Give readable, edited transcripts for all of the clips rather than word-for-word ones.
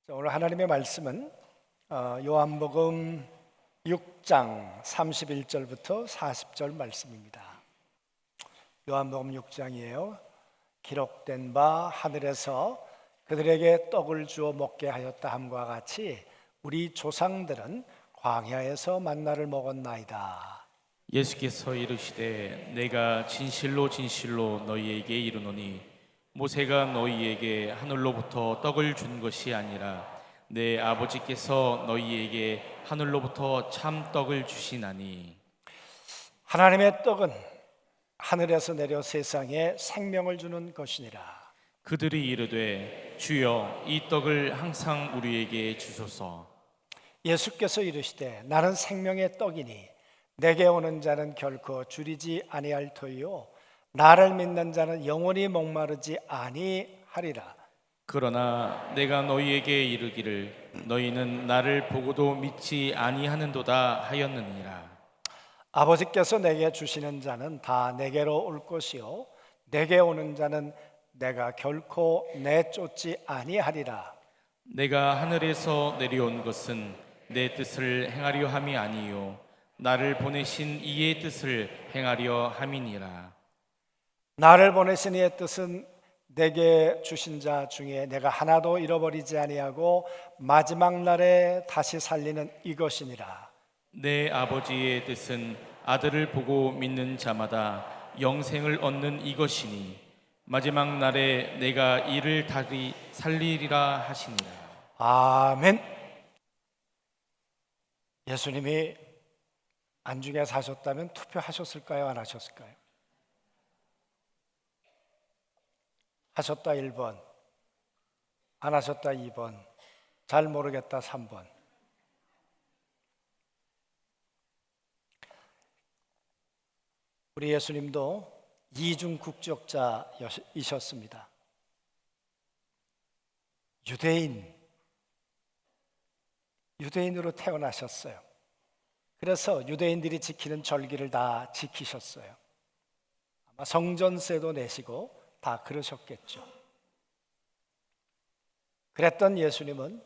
오늘 하나님의 말씀은 요한복음 6장 31절부터 40절 말씀입니다. 요한복음 6장이에요. 기록된 바 하늘에서 그들에게 떡을 주어 먹게 하였다 함과 같이 우리 조상들은 광야에서 만나를 먹었나이다. 예수께서 이르시되 내가 진실로 진실로 너희에게 이르노니 모세가 너희에게 하늘로부터 떡을 준 것이 아니라 내 아버지께서 너희에게 하늘로부터 참 떡을 주시나니. 하나님의 떡은 하늘에서 내려 세상에 생명을 주는 것이니라. 그들이 이르되 주여 이 떡을 항상 우리에게 주소서. 예수께서 이르시되 나는 생명의 떡이니 내게 오는 자는 결코 줄이지 아니할 터이요 나를 믿는 자는 영원히 목마르지 아니하리라. 그러나 내가 너희에게 이르기를 너희는 나를 보고도 믿지 아니하는도다 하였느니라. 아버지께서 내게 주시는 자는 다 내게로 올 것이요 내게 오는 자는 내가 결코 내쫓지 아니하리라. 내가 하늘에서 내려온 것은 내 뜻을 행하려 함이 아니요 나를 보내신 이의 뜻을 행하려 함이니라. 나를 보내신 이의 뜻은 내게 주신 자 중에 내가 하나도 잃어버리지 아니하고 마지막 날에 다시 살리는 이것이니라. 내 아버지의 뜻은 아들을 보고 믿는 자마다 영생을 얻는 이것이니 마지막 날에 내가 이를 다시 살리리라 하시니라. 아멘. 예수님이 안중에 사셨다면 투표하셨을까요? 안 하셨을까요? 하셨다 1번, 안 하셨다 2번, 잘 모르겠다 3번. 우리 예수님도 이중 국적자이셨습니다. 유대인으로 태어나셨어요. 그래서 유대인들이 지키는 절기를 다 지키셨어요. 아마 성전세도 내시고 다 그러셨겠죠. 그랬던 예수님은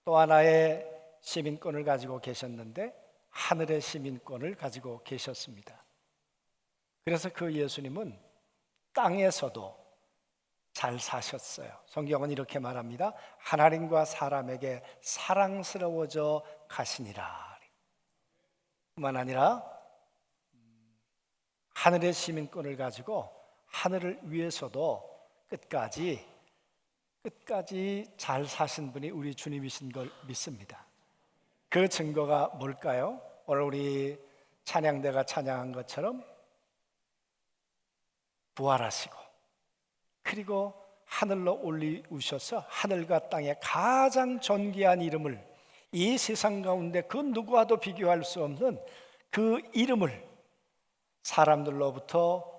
또 하나의 시민권을 가지고 계셨는데 하늘의 시민권을 가지고 계셨습니다. 그래서 그 예수님은 땅에서도 잘 사셨어요. 성경은 이렇게 말합니다. 하나님과 사람에게 사랑스러워져 가시니라. 뿐만 아니라 하늘의 시민권을 가지고 하늘을 위해서도 끝까지 잘 사신 분이 우리 주님이신 걸 믿습니다. 그 증거가 뭘까요? 오늘 우리 찬양대가 찬양한 것처럼 부활하시고 그리고 하늘로 올리우셔서 하늘과 땅의 가장 존귀한 이름을 이 세상 가운데 그 누구와도 비교할 수 없는 그 이름을 사람들로부터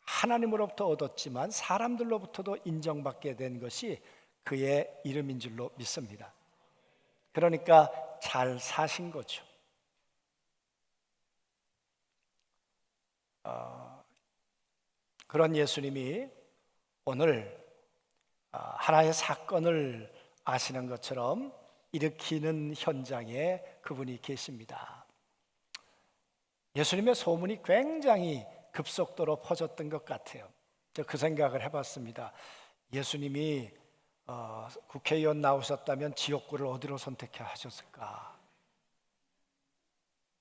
하나님으로부터 얻었지만 사람들로부터도 인정받게 된 것이 그의 이름인 줄로 믿습니다. 그러니까 잘 사신 거죠. 그런 예수님이 오늘 하나의 사건을 아시는 것처럼 일으키는 현장에 그분이 계십니다. 예수님의 소문이 굉장히 급속도로 퍼졌던 것 같아요. 저 그 생각을 해봤습니다. 예수님이 국회의원 나오셨다면 지역구를 어디로 선택하셨을까?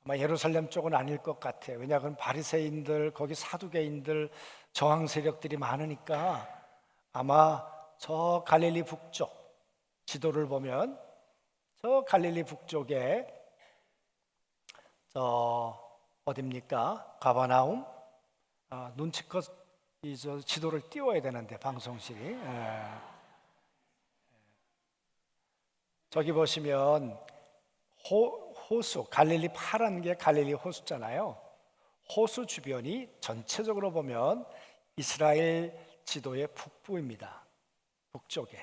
아마 예루살렘 쪽은 아닐 것 같아요. 왜냐하면 바리새인들, 거기 사두개인들, 저항 세력들이 많으니까 아마 저 갈릴리 북쪽 지도를 보면 저 갈릴리 북쪽에 저 어딥니까? 가버나움. 눈치껏 이 지도를 띄워야 되는데 방송실이. 저기 보시면 호수, 갈릴리 파란 게 갈릴리 호수잖아요. 호수 주변이 전체적으로 보면 이스라엘 지도의 북부입니다. 북쪽에.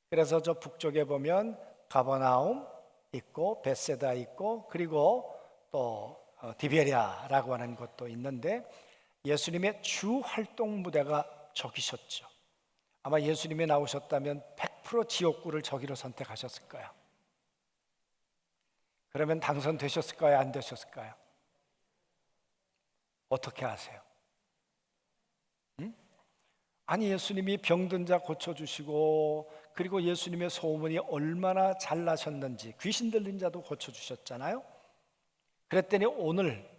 그래서 저 북쪽에 보면 가버나움 있고 벳세다 있고 그리고 또 디베랴라고 하는 것도 있는데 예수님의 주 활동 무대가 저기셨죠. 아마 예수님이 나오셨다면 100% 지옥구를 저기로 선택하셨을까요? 그러면 당선되셨을까요? 안 되셨을까요? 어떻게 아세요? 아니, 예수님이 병든 자 고쳐주시고, 그리고 예수님의 소문이 얼마나 잘나셨는지 귀신 들린 자도 고쳐주셨잖아요. 그랬더니 오늘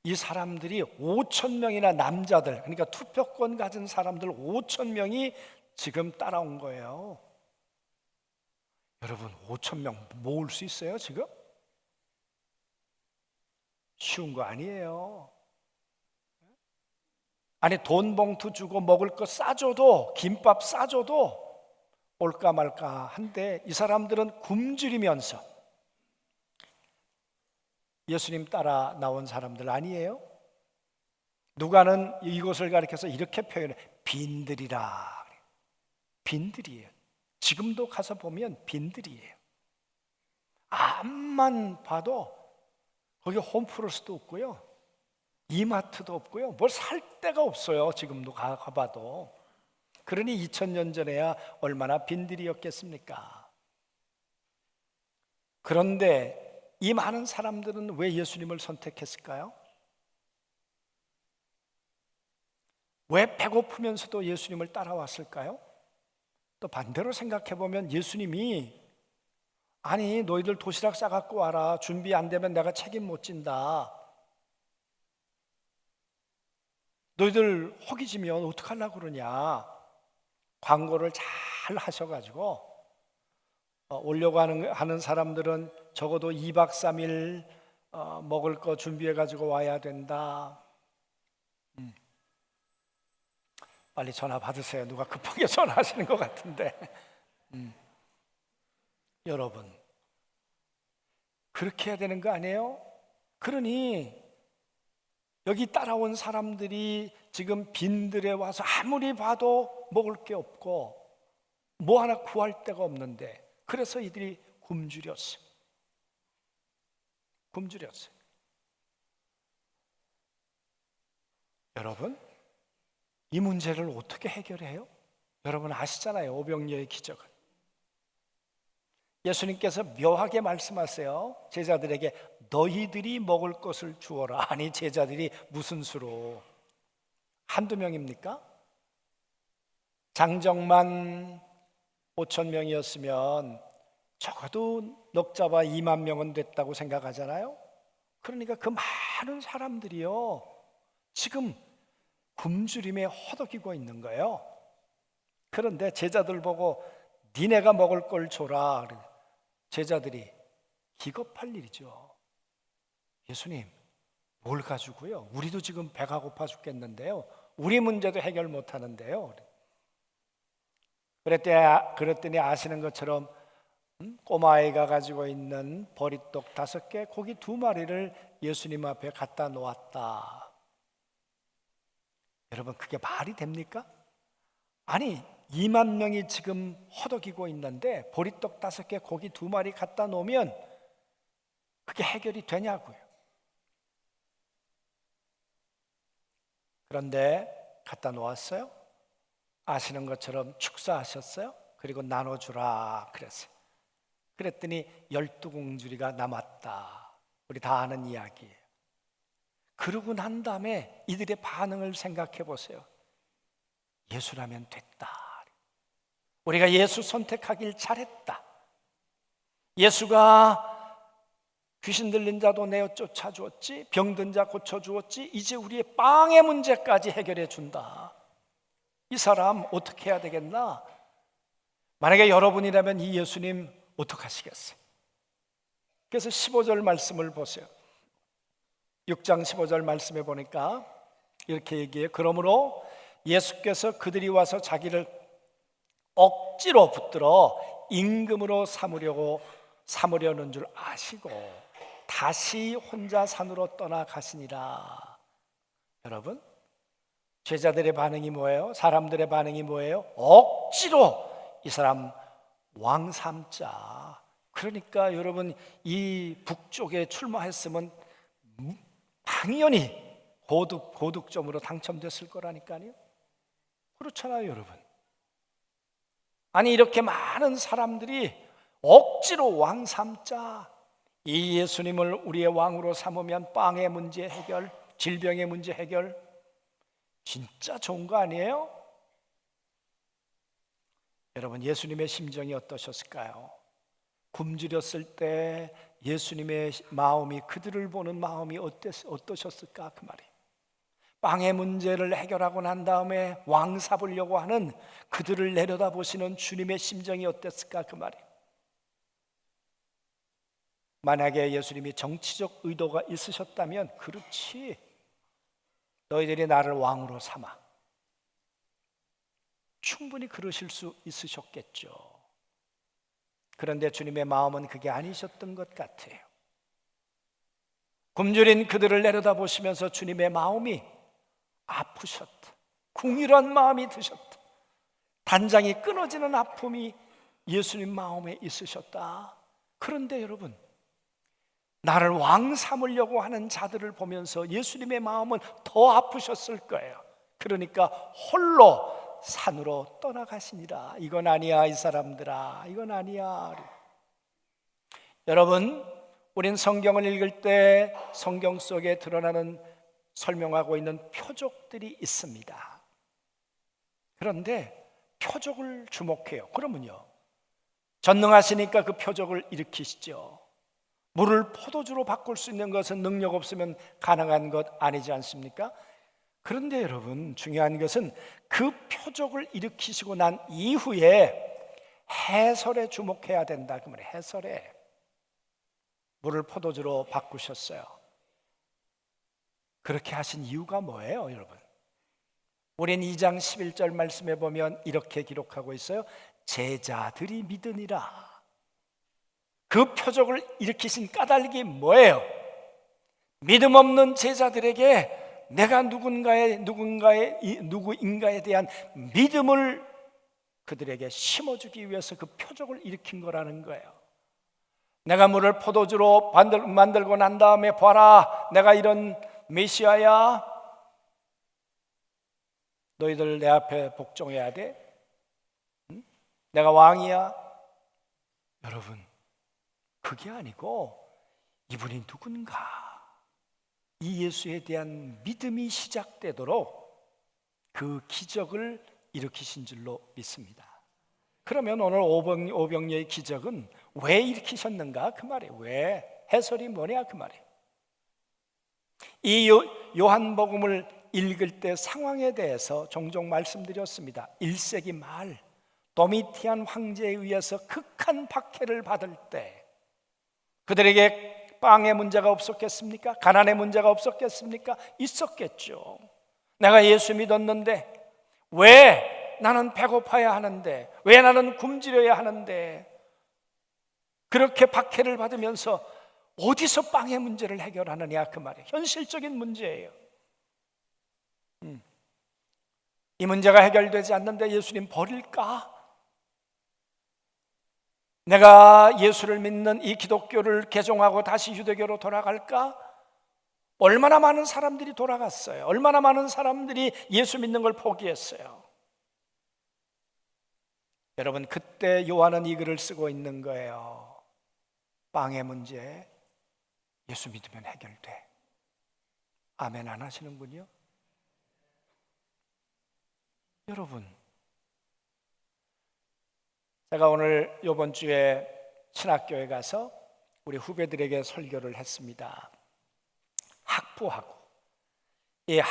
이 사람들이 5천 명이나 남자들, 그러니까 투표권 가진 사람들 5천 명이 지금 따라온 거예요. 여러분, 5천 명 모을 수 있어요 지금? 쉬운 거 아니에요. 아니, 돈 봉투 주고 먹을 거 싸줘도, 김밥 싸줘도 올까 말까 한데, 이 사람들은 굶주리면서 예수님 따라 나온 사람들 아니에요? 누가는 이곳을 가리켜서 이렇게 표현해, 빈들이라. 빈들이에요. 지금도 가서 보면 빈들이에요. 앞만 봐도 거기 홈플러스도 없고요, 이마트도 없고요, 뭘 살 데가 없어요. 지금도 가봐도. 그러니 2000년 전에야 얼마나 빈들이었겠습니까? 그런데 이 많은 사람들은 왜 예수님을 선택했을까요? 왜 배고프면서도 예수님을 따라왔을까요? 또 반대로 생각해 보면 예수님이, 아니, 너희들 도시락 싸갖고 와라, 준비 안 되면 내가 책임 못 진다, 너희들 허기지면 어떡하려고 그러냐, 광고를 잘 하셔가지고 오려고 하는 사람들은 적어도 2박 3일 먹을 거 준비해가지고 와야 된다. 빨리 전화 받으세요. 누가 급하게 전화하시는 것 같은데. 여러분, 그렇게 해야 되는 거 아니에요? 그러니 여기 따라온 사람들이 지금 빈들에 와서 아무리 봐도 먹을 게 없고 뭐 하나 구할 데가 없는데, 그래서 이들이 굶주렸어요. 여러분, 이 문제를 어떻게 해결해요? 여러분 아시잖아요, 오병이어의 기적은. 예수님께서 묘하게 말씀하세요. 제자들에게 너희들이 먹을 것을 주어라. 아니, 제자들이 무슨 수로? 한두 명입니까? 장정만 5천 명이었으면 적어도 넉 잡아 2만 명은 됐다고 생각하잖아요. 그러니까 그 많은 사람들이요, 지금 굶주림에 허덕이고 있는 거예요. 그런데 제자들 보고 니네가 먹을 걸 줘라. 제자들이 기겁할 일이죠. 예수님, 뭘 가지고요? 우리도 지금 배가 고파 죽겠는데요, 우리 문제도 해결 못 하는데요. 그랬더니 아시는 것처럼 꼬마아이가 가지고 있는 보리떡 5개, 고기 2마리를 예수님 앞에 갖다 놓았다. 여러분, 그게 말이 됩니까? 아니, 2만 명이 지금 허덕이고 있는데 보리떡 5개, 고기 2마리 갖다 놓으면 그게 해결이 되냐고요. 그런데 갖다 놓았어요. 아시는 것처럼 축사하셨어요. 그리고 나눠주라 그랬어요. 그랬더니 12공주리가 남았다. 우리 다 아는 이야기예요. 그러고 난 다음에 이들의 반응을 생각해 보세요. 예수라면 됐다. 우리가 예수 선택하길 잘했다. 예수가 귀신 들린 자도 내어 쫓아주었지, 병든 자 고쳐주었지, 이제 우리의 빵의 문제까지 해결해 준다. 이 사람 어떻게 해야 되겠나? 만약에 여러분이라면 이 예수님 어떡하시겠어요? 그래서 15절 말씀을 보세요. 6장 15절 말씀에 보니까 이렇게 얘기해요. 그러므로 예수께서 그들이 와서 자기를 억지로 붙들어 임금으로 삼으려는 줄 아시고 다시 혼자 산으로 떠나가시니라. 여러분, 제자들의 반응이 뭐예요? 사람들의 반응이 뭐예요? 억지로 이 사람 왕 삼자. 그러니까 여러분, 이 북쪽에 출마했으면 당연히 고득점으로 당첨됐을 거라니까요. 그렇잖아요, 여러분. 아니 이렇게 많은 사람들이 억지로 왕 삼자. 이 예수님을 우리의 왕으로 삼으면 빵의 문제 해결, 질병의 문제 해결, 진짜 좋은 거 아니에요? 여러분, 예수님의 심정이 어떠셨을까요? 굶주렸을 때 예수님의 마음이, 그들을 보는 마음이 어떠셨을까? 그 말이. 빵의 문제를 해결하고 난 다음에 왕 삼으려고 하는 그들을 내려다보시는 주님의 심정이 어땠을까? 그 말이. 만약에 예수님이 정치적 의도가 있으셨다면, 그렇지, 너희들이 나를 왕으로 삼아, 충분히 그러실 수 있으셨겠죠. 그런데 주님의 마음은 그게 아니셨던 것 같아요. 굶주린 그들을 내려다보시면서 주님의 마음이 아프셨다. 궁일한 마음이 드셨다. 단장이 끊어지는 아픔이 예수님 마음에 있으셨다. 그런데 여러분, 나를 왕 삼으려고 하는 자들을 보면서 예수님의 마음은 더 아프셨을 거예요. 그러니까 홀로 산으로 떠나가시니라. 이건 아니야, 이 사람들아, 이건 아니야. 여러분, 우린 성경을 읽을 때 성경 속에 드러나는, 설명하고 있는 표적들이 있습니다. 그런데 표적을 주목해요. 그러면요, 전능하시니까 그 표적을 일으키시죠. 물을 포도주로 바꿀 수 있는 것은 능력 없으면 가능한 것 아니지 않습니까? 그런데 여러분, 중요한 것은 그 표적을 일으키시고 난 이후에 해설에 주목해야 된다. 그 말이에요. 해설에. 물을 포도주로 바꾸셨어요. 그렇게 하신 이유가 뭐예요, 여러분? 우린 2장 11절 말씀에 보면 이렇게 기록하고 있어요. 제자들이 믿으니라. 그 표적을 일으키신 까닭이 뭐예요? 믿음 없는 제자들에게 내가 누구인가에 대한 믿음을 그들에게 심어주기 위해서 그 표적을 일으킨 거라는 거예요. 내가 물을 포도주로 만들고 난 다음에 봐라, 내가 이런 메시아야, 너희들 내 앞에 복종해야 돼? 응? 내가 왕이야? 여러분, 그게 아니고 이분이 누군가, 이 예수에 대한 믿음이 시작되도록 그 기적을 일으키신 줄로 믿습니다. 그러면 오늘 오병이어의 기적은 왜 일으키셨는가? 그 말이에요. 왜? 해설이 뭐냐? 그 말이에요. 이 요한복음을 읽을 때 상황에 대해서 종종 말씀드렸습니다. 1세기 말 도미티안 황제에 의해서 극한 박해를 받을 때 그들에게 빵의 문제가 없었겠습니까? 가난의 문제가 없었겠습니까? 있었겠죠. 내가 예수 믿었는데 왜 나는 배고파야 하는데, 왜 나는 굶주려야 하는데, 그렇게 박해를 받으면서 어디서 빵의 문제를 해결하느냐, 그 말이에요. 현실적인 문제예요. 이 문제가 해결되지 않는데 예수님 버릴까? 내가 예수를 믿는 이 기독교를 개종하고 다시 유대교로 돌아갈까? 얼마나 많은 사람들이 돌아갔어요. 얼마나 많은 사람들이 예수 믿는 걸 포기했어요. 여러분, 그때 요한은 이 글을 쓰고 있는 거예요. 빵의 문제, 예수 믿으면 해결돼. 아멘 안 하시는군요. 여러분, 제가 오늘 이번 주에 신학교에 가서 우리 후배들에게 설교를 했습니다. 학부하고 이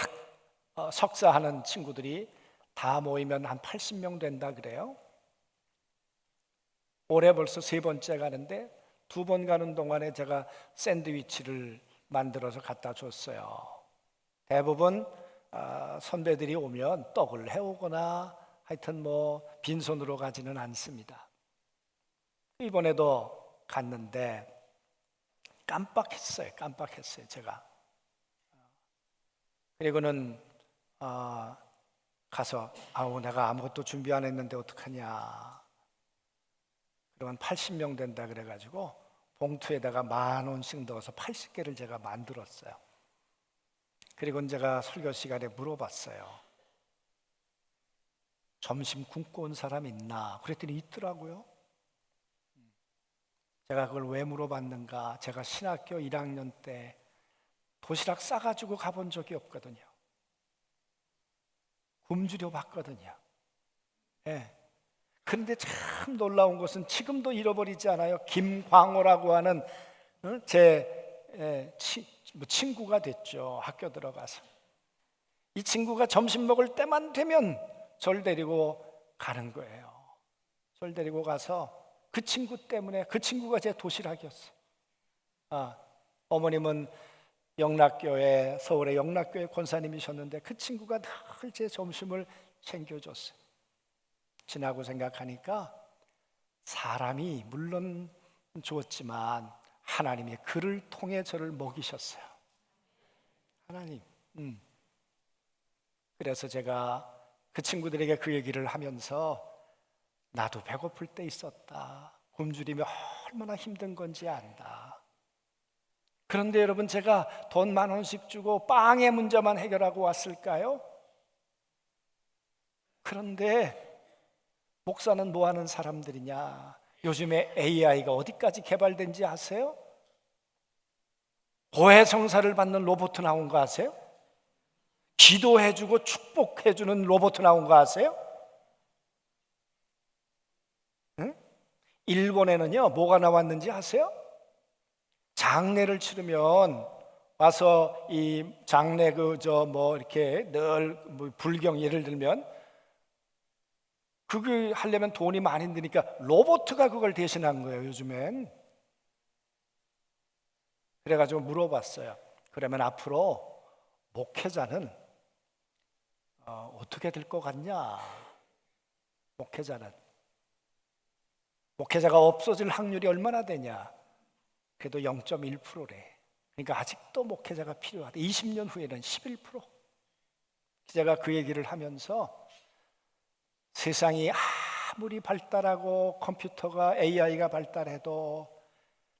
석사하는 친구들이 다 모이면 한 80명 된다 그래요. 올해 벌써 3번째 가는데 2번 가는 동안에 제가 샌드위치를 만들어서 갖다 줬어요. 대부분 선배들이 오면 떡을 해오거나 하여튼 뭐 빈손으로 가지는 않습니다. 이번에도 갔는데 깜빡했어요. 제가. 그리고는 가서 내가 아무것도 준비 안 했는데 어떡하냐. 그러면 80명 된다 그래가지고 봉투에다가 10,000원씩 넣어서 80개를 제가 만들었어요. 그리고 제가 설교 시간에 물어봤어요. 점심 굶고 온 사람 있나? 그랬더니 있더라고요. 제가 그걸 왜 물어봤는가? 제가 신학교 1학년 때 도시락 싸가지고 가본 적이 없거든요. 굶주려 봤거든요. 예. 그런데 참 놀라운 것은 지금도 잃어버리지 않아요. 김광호라고 하는 제 친구가 됐죠. 학교 들어가서. 이 친구가 점심 먹을 때만 되면 절 데리고 가는 거예요. 절 데리고 가서 그 친구 때문에, 그 친구가 제 도시락이었어요. 어머님은 영락교회, 서울의 영락교회 권사님이셨는데 그 친구가 늘 제 점심을 챙겨줬어요. 지나고 생각하니까 사람이 물론 주었지만 하나님이 그를 통해 저를 먹이셨어요. 하나님. 그래서 제가 그 친구들에게 그 얘기를 하면서 나도 배고플 때 있었다. 굶주리며 얼마나 힘든 건지 안다. 그런데 여러분, 제가 돈 10,000원씩 주고 빵의 문제만 해결하고 왔을까요? 그런데 목사는 뭐 하는 사람들이냐? 요즘에 AI가 어디까지 개발된지 아세요? 고해성사를 받는 로봇 나온 거 아세요? 기도해주고 축복해주는 로봇 나온 거 아세요? 응? 일본에는요, 뭐가 나왔는지 아세요? 장례를 치르면 와서 이 장례 이렇게 늘 불경 예를 들면 그걸 하려면 돈이 많이 드니까 로봇가 그걸 대신한 거예요, 요즘엔. 그래가지고 물어봤어요. 그러면 앞으로 목회자는 어떻게 될 것 같냐? 목회자가 없어질 확률이 얼마나 되냐? 그래도 0.1%래. 그러니까 아직도 목회자가 필요하다. 20년 후에는 11%. 제가 그 얘기를 하면서 세상이 아무리 발달하고 컴퓨터가 AI가 발달해도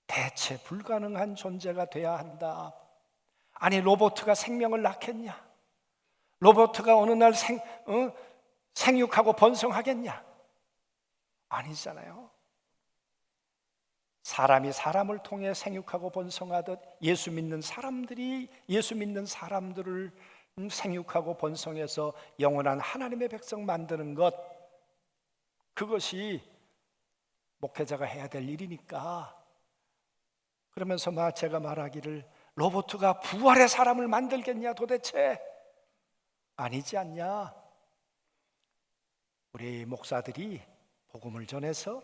대체 불가능한 존재가 돼야 한다. 아니, 로봇가 생명을 낳겠냐? 로봇가 어느 날 생육하고 번성하겠냐? 아니잖아요. 사람이 사람을 통해 생육하고 번성하듯 예수 믿는 사람들을 생육하고 번성해서 영원한 하나님의 백성 만드는 것, 그것이 목회자가 해야 될 일이니까. 그러면서 제가 말하기를, 로봇가 부활의 사람을 만들겠냐? 도대체 아니지 않냐? 우리 목사들이 복음을 전해서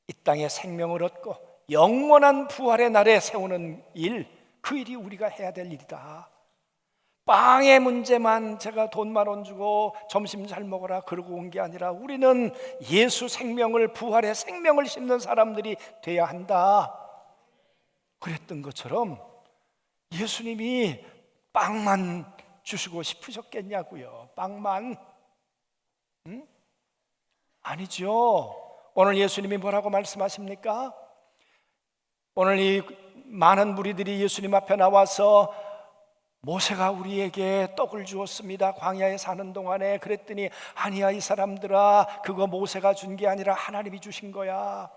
이 땅에 생명을 얻고 영원한 부활의 날에 세우는 일, 그 일이 우리가 해야 될 일이다. 빵의 문제만 제가 돈 10,000원 주고 점심 잘 먹어라 그러고 온 게 아니라 우리는 예수 생명을, 부활의 생명을 심는 사람들이 돼야 한다. 그랬던 것처럼 예수님이 빵만 주시고 싶으셨겠냐고요. 빵만. 아니죠. 오늘 예수님이 뭐라고 말씀하십니까? 오늘 이 많은 무리들이 예수님 앞에 나와서 모세가 우리에게 떡을 주었습니다. 광야에 사는 동안에. 그랬더니 아니야, 이 사람들아, 그거 모세가 준 게 아니라 하나님이 주신 거야.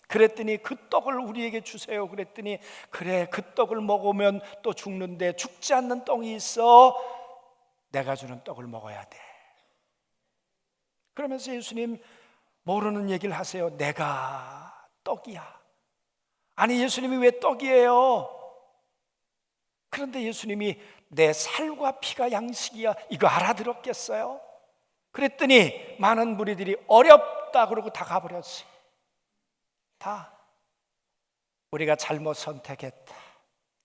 그랬더니 그 떡을 우리에게 주세요. 그랬더니 그래, 그 떡을 먹으면 또 죽는데 죽지 않는 떡이 있어. 내가 주는 떡을 먹어야 돼. 그러면서 예수님 모르는 얘기를 하세요. 내가 떡이야. 아니, 예수님이 왜 떡이에요? 그런데 예수님이 내 살과 피가 양식이야, 이거 알아들었겠어요? 그랬더니 많은 무리들이 어렵다 그러고 다 가버렸어요. 다. 우리가 잘못 선택했다.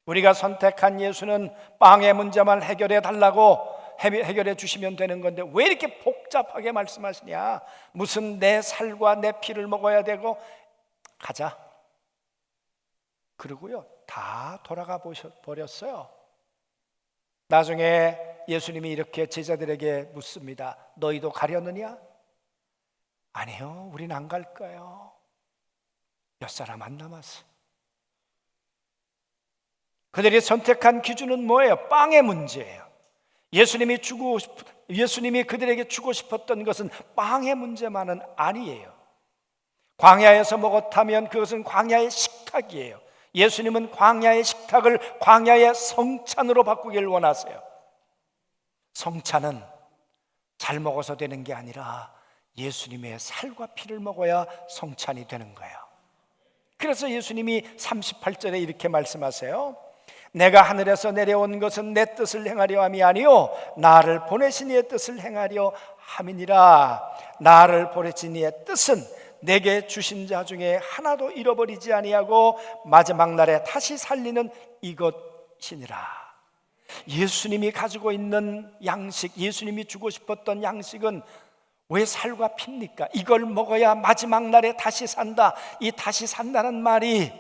우리가 선택한 예수는 빵의 문제만 해결해 달라고 해결해 주시면 되는 건데 왜 이렇게 복잡하게 말씀하시냐? 무슨 내 살과 내 피를 먹어야 되고, 가자. 그러고요, 다 돌아가 버렸어요. 나중에 예수님이 이렇게 제자들에게 묻습니다. 너희도 가려느냐? 아니요, 우린 안 갈 거예요. 몇 사람 안 남았어. 그들이 선택한 기준은 뭐예요? 빵의 문제예요. 예수님이 그들에게 주고 싶었던 것은 빵의 문제만은 아니에요. 광야에서 먹었다면 그것은 광야의 식탁이에요. 예수님은 광야의 식탁을 광야의 성찬으로 바꾸길 원하세요. 성찬은 잘 먹어서 되는 게 아니라 예수님의 살과 피를 먹어야 성찬이 되는 거예요. 그래서 예수님이 38절에 이렇게 말씀하세요. 내가 하늘에서 내려온 것은 내 뜻을 행하려 함이 아니요 나를 보내신 이의 뜻을 행하려 함이니라. 나를 보내신 이의 뜻은 내게 주신 자 중에 하나도 잃어버리지 아니하고 마지막 날에 다시 살리는 이것이니라. 예수님이 가지고 있는 양식, 예수님이 주고 싶었던 양식은 왜 살과 피입니까? 이걸 먹어야 마지막 날에 다시 산다. 이 다시 산다는 말이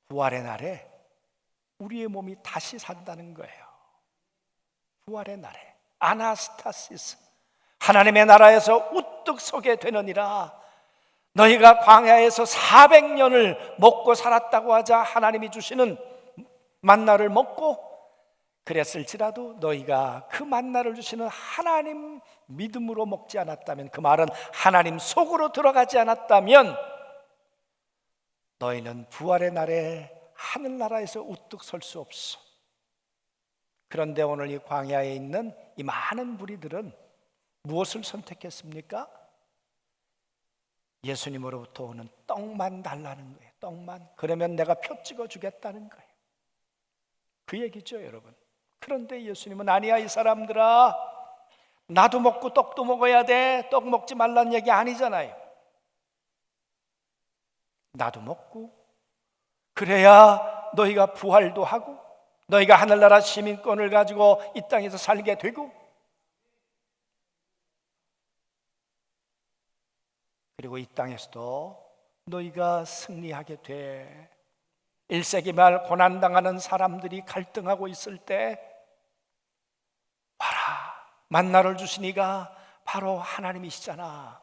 부활의 날에 우리의 몸이 다시 산다는 거예요. 부활의 날에 아나스타시스, 하나님의 나라에서 우뚝 서게 되느니라. 너희가 광야에서 400년을 먹고 살았다고 하자 하나님이 주시는 만나를 먹고 그랬을지라도 너희가 그 만나를 주시는 하나님 믿음으로 먹지 않았다면, 그 말은 하나님 속으로 들어가지 않았다면 너희는 부활의 날에 하늘나라에서 우뚝 설 수 없어. 그런데 오늘 이 광야에 있는 이 많은 무리들은 무엇을 선택했습니까? 예수님으로부터 오는 떡만 달라는 거예요. 떡만. 그러면 내가 표 찍어주겠다는 거예요. 그 얘기죠, 여러분. 그런데 예수님은 아니야, 이 사람들아, 나도 먹고 떡도 먹어야 돼. 떡 먹지 말라는 얘기 아니잖아요. 나도 먹고 그래야 너희가 부활도 하고 너희가 하늘나라 시민권을 가지고 이 땅에서 살게 되고, 그리고 이 땅에서도 너희가 승리하게 돼. 1세기 말 고난당하는 사람들이 갈등하고 있을 때 봐라, 만나를 주신 이가 바로 하나님이시잖아.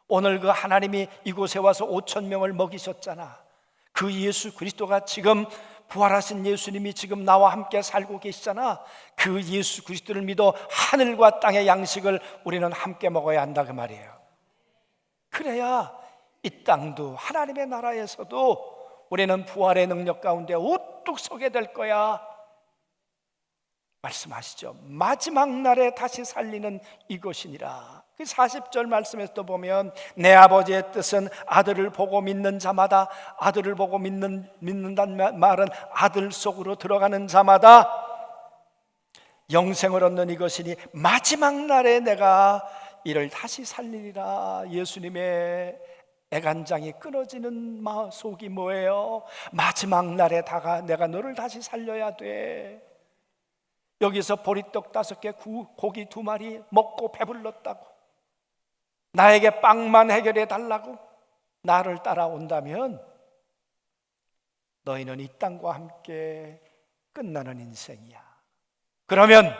오늘 그 하나님이 이곳에 와서 5,000명을 먹이셨잖아. 그 예수 그리스도가 지금 부활하신 예수님이 지금 나와 함께 살고 계시잖아. 그 예수 그리스도를 믿어 하늘과 땅의 양식을 우리는 함께 먹어야 한다, 그 말이에요. 그래야 이 땅도 하나님의 나라에서도 우리는 부활의 능력 가운데 우뚝 서게 될 거야 말씀하시죠. 마지막 날에 다시 살리는 이것이니라. 그 40절 말씀에서도 보면 내 아버지의 뜻은 아들을 보고 믿는 자마다, 아들을 보고 믿는다는 말은 아들 속으로 들어가는 자마다 영생을 얻는 이것이니 마지막 날에 내가 이를 다시 살리리라. 예수님의 애간장이 끊어지는 속이 뭐예요? 마지막 날에 다가 내가 너를 다시 살려야 돼. 여기서 보리떡 5개, 고기 2마리 먹고 배불렀다고, 나에게 빵만 해결해 달라고 나를 따라온다면 너희는 이 땅과 함께 끝나는 인생이야. 그러면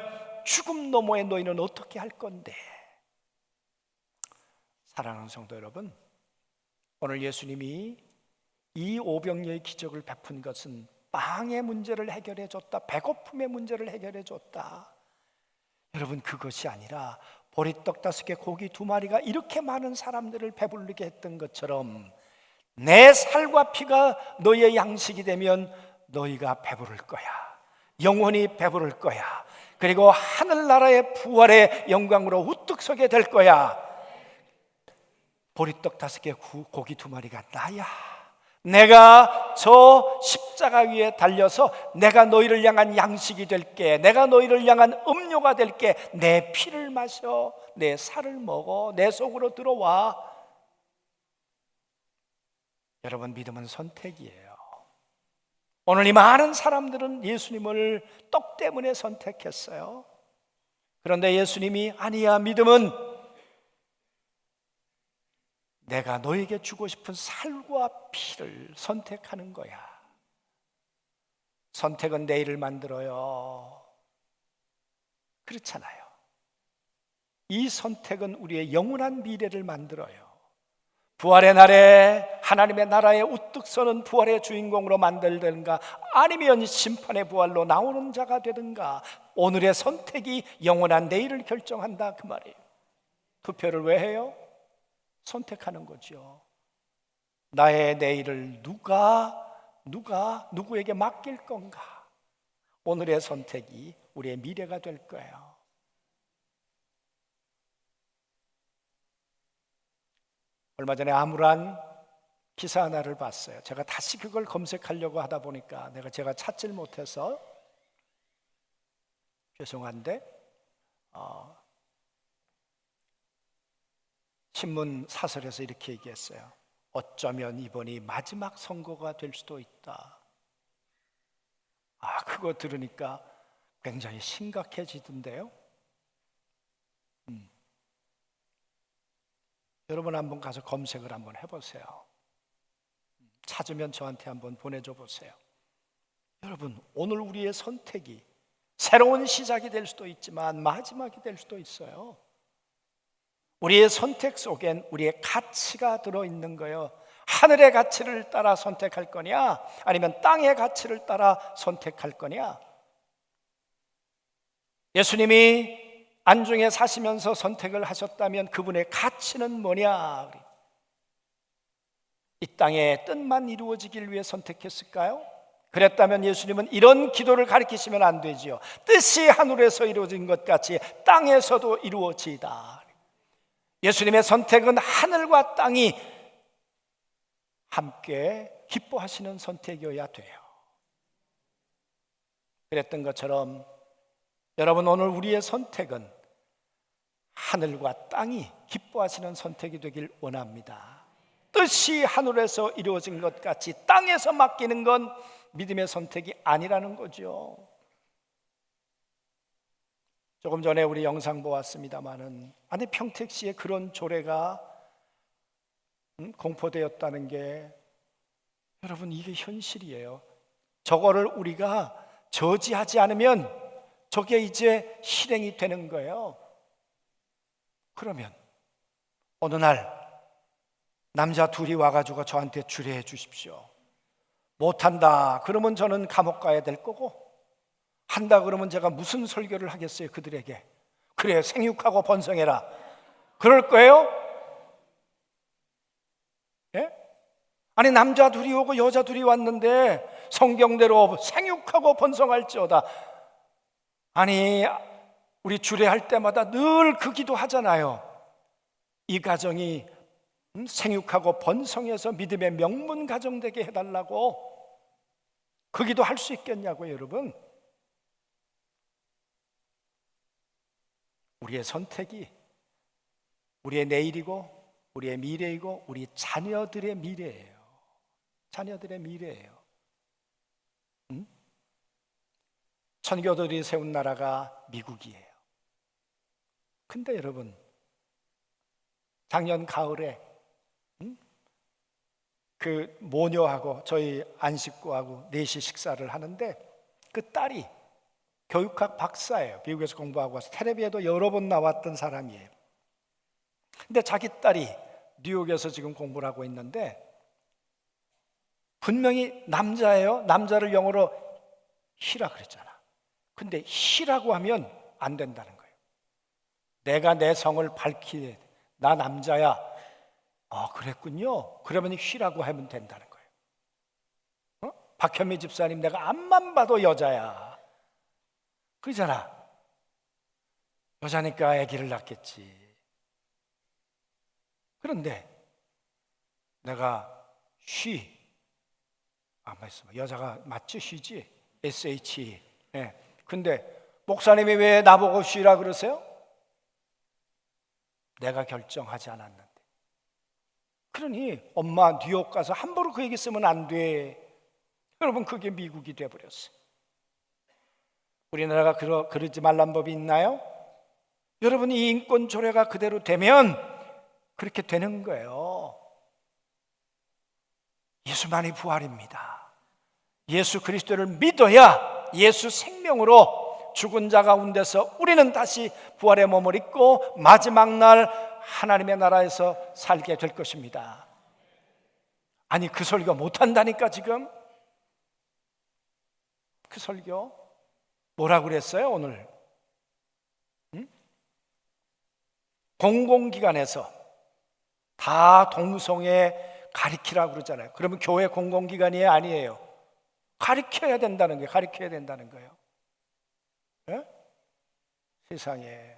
죽음 너머에 너희는 어떻게 할 건데? 사랑하는 성도 여러분, 오늘 예수님이 이 오병이어의 기적을 베푼 것은 빵의 문제를 해결해 줬다, 배고픔의 문제를 해결해 줬다. 여러분, 그것이 아니라 보리떡 5개, 고기 2마리가 이렇게 많은 사람들을 배부르게 했던 것처럼 내 살과 피가 너희의 양식이 되면 너희가 배부를 거야. 영원히 배부를 거야. 그리고 하늘나라의 부활의 영광으로 우뚝 서게 될 거야. 보리떡 5개, 고기 2마리가 나야. 내가 저 십자가 위에 달려서 내가 너희를 향한 양식이 될게, 내가 너희를 향한 음료가 될게. 내 피를 마셔, 내 살을 먹어, 내 속으로 들어와. 여러분, 믿음은 선택이에요. 오늘 이 많은 사람들은 예수님을 떡 때문에 선택했어요. 그런데 예수님이 아니야, 믿음은 내가 너에게 주고 싶은 살과 피를 선택하는 거야. 선택은 내일을 만들어요. 그렇잖아요. 이 선택은 우리의 영원한 미래를 만들어요. 부활의 날에 하나님의 나라에 우뚝 서는 부활의 주인공으로 만들든가 아니면 심판의 부활로 나오는 자가 되든가 오늘의 선택이 영원한 내일을 결정한다 그 말이에요. 투표를 왜 해요? 선택하는 거죠. 나의 내일을 누구에게 맡길 건가? 오늘의 선택이 우리의 미래가 될 거예요. 얼마 전에 암울한 기사 하나를 봤어요. 제가 다시 그걸 검색하려고 하다 보니까 제가 찾질 못해서 죄송한데 신문 사설에서 이렇게 얘기했어요. 어쩌면 이번이 마지막 선거가 될 수도 있다. 그거 들으니까 굉장히 심각해지던데요. 여러분 한번 가서 검색을 한번 해보세요. 찾으면 저한테 한번 보내줘 보세요. 여러분, 오늘 우리의 선택이 새로운 시작이 될 수도 있지만 마지막이 될 수도 있어요. 우리의 선택 속엔 우리의 가치가 들어있는 거예요. 하늘의 가치를 따라 선택할 거냐 아니면 땅의 가치를 따라 선택할 거냐. 예수님이 안중에 사시면서 선택을 하셨다면 그분의 가치는 뭐냐? 이 땅의 뜻만 이루어지길 위해 선택했을까요? 그랬다면 예수님은 이런 기도를 가르치시면 안 되지요. 뜻이 하늘에서 이루어진 것 같이 땅에서도 이루어지이다. 예수님의 선택은 하늘과 땅이 함께 기뻐하시는 선택이어야 돼요. 그랬던 것처럼 여러분, 오늘 우리의 선택은 하늘과 땅이 기뻐하시는 선택이 되길 원합니다. 뜻이 하늘에서 이루어진 것 같이 땅에서 맡기는 건 믿음의 선택이 아니라는 거죠. 조금 전에 우리 영상 보았습니다마는 아니 평택시에 그런 조례가 공포되었다는 게 여러분 이게 현실이에요. 저거를 우리가 저지하지 않으면 저게 이제 실행이 되는 거예요. 그러면 어느 날 남자 둘이 와가지고 저한테 주례해 주십시오. 못한다 그러면 저는 감옥 가야 될 거고, 한다 그러면 제가 무슨 설교를 하겠어요 그들에게. 그래 생육하고 번성해라 그럴 거예요? 예? 아니 남자 둘이 오고 여자 둘이 왔는데 성경대로 생육하고 번성할지어다. 아니 우리 주례할 때마다 늘 그 기도 하잖아요. 이 가정이 생육하고 번성해서 믿음의 명문 가정 되게 해달라고. 그 기도 할 수 있겠냐고요 여러분. 우리의 선택이 우리의 내일이고 우리의 미래이고 우리 자녀들의 미래예요. 자녀들의 미래예요. 천교들이 세운 나라가 미국이에요. 근데 여러분 작년 가을에 그 모녀하고 저희 안식구하고 넷이 식사를 하는데 그 딸이 교육학 박사예요. 미국에서 공부하고 와서 텔레비에도 여러 번 나왔던 사람이에요. 근데 자기 딸이 뉴욕에서 지금 공부를 하고 있는데 분명히 남자예요. 남자를 영어로 히라 그랬잖아. 근데 히라고 하면 안 된다는 거예요. 내가 내 성을 밝히게 나 남자야. 그랬군요. 그러면 히라고 하면 된다는 거예요. 박현미 집사님 내가 앞만 봐도 여자야. 그러잖아. 여자니까 아기를 낳겠지. 그런데 내가 여자가 맞지? 쉬지? SH. 네. 근데 목사님이 왜 나보고 쉬라 그러세요? 내가 결정하지 않았는데. 그러니 엄마 뉴욕 가서 함부로 그 얘기 쓰면 안 돼. 여러분 그게 미국이 돼버렸어요. 우리나라가 그러지 말란 법이 있나요? 여러분 이 인권 조례가 그대로 되면 그렇게 되는 거예요. 예수만이 부활입니다. 예수 그리스도를 믿어야 예수 생명으로 죽은 자 가운데서 우리는 다시 부활의 몸을 입고 마지막 날 하나님의 나라에서 살게 될 것입니다. 아니 그 설교 못한다니까 지금. 그 설교 뭐라고 그랬어요 오늘? 응? 공공기관에서 다 동성애 가리키라고 그러잖아요. 그러면 교회 공공기관이 아니에요. 가리켜야 된다는 거예요. 가리켜야 된다는 거예요. 예? 세상에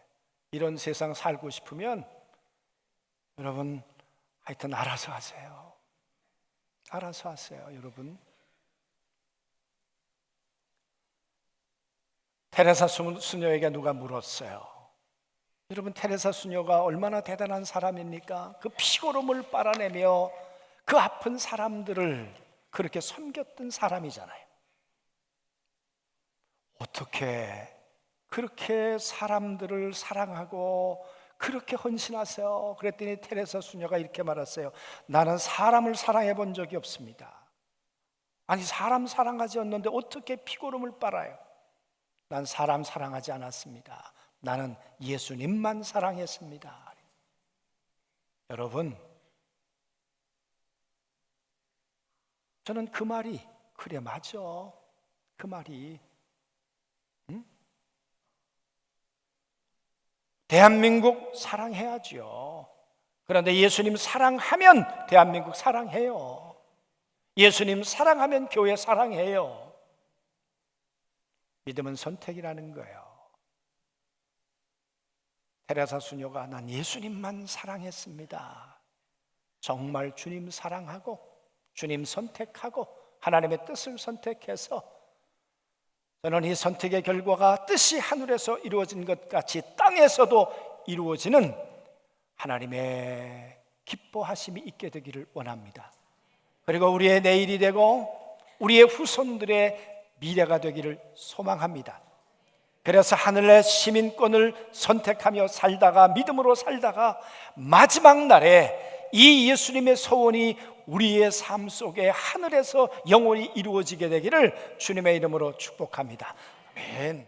이런 세상 살고 싶으면 여러분 하여튼 알아서 하세요. 알아서 하세요, 여러분. 테레사 수녀에게 누가 물었어요. 여러분 테레사 수녀가 얼마나 대단한 사람입니까? 그 피고름을 빨아내며 그 아픈 사람들을 그렇게 섬겼던 사람이잖아요. 어떻게 그렇게 사람들을 사랑하고 그렇게 헌신하세요? 그랬더니 테레사 수녀가 이렇게 말했어요. 나는 사람을 사랑해 본 적이 없습니다. 아니 사람 사랑하지 않는데 어떻게 피고름을 빨아요? 난 사람 사랑하지 않았습니다. 나는 예수님만 사랑했습니다. 여러분, 저는 그 말이 그래 맞아. 그 말이 대한민국 사랑해야죠. 그런데 예수님 사랑하면 대한민국 사랑해요. 예수님 사랑하면 교회 사랑해요. 믿음은 선택이라는 거예요. 테레사 수녀가 난 예수님만 사랑했습니다. 정말 주님 사랑하고 주님 선택하고 하나님의 뜻을 선택해서 저는 이 선택의 결과가 뜻이 하늘에서 이루어진 것 같이 땅에서도 이루어지는 하나님의 기뻐하심이 있게 되기를 원합니다. 그리고 우리의 내일이 되고 우리의 후손들의 미래가 되기를 소망합니다. 그래서 하늘의 시민권을 선택하며 살다가 믿음으로 살다가 마지막 날에 이 예수님의 소원이 우리의 삶 속에 하늘에서 영원히 이루어지게 되기를 주님의 이름으로 축복합니다. 아멘.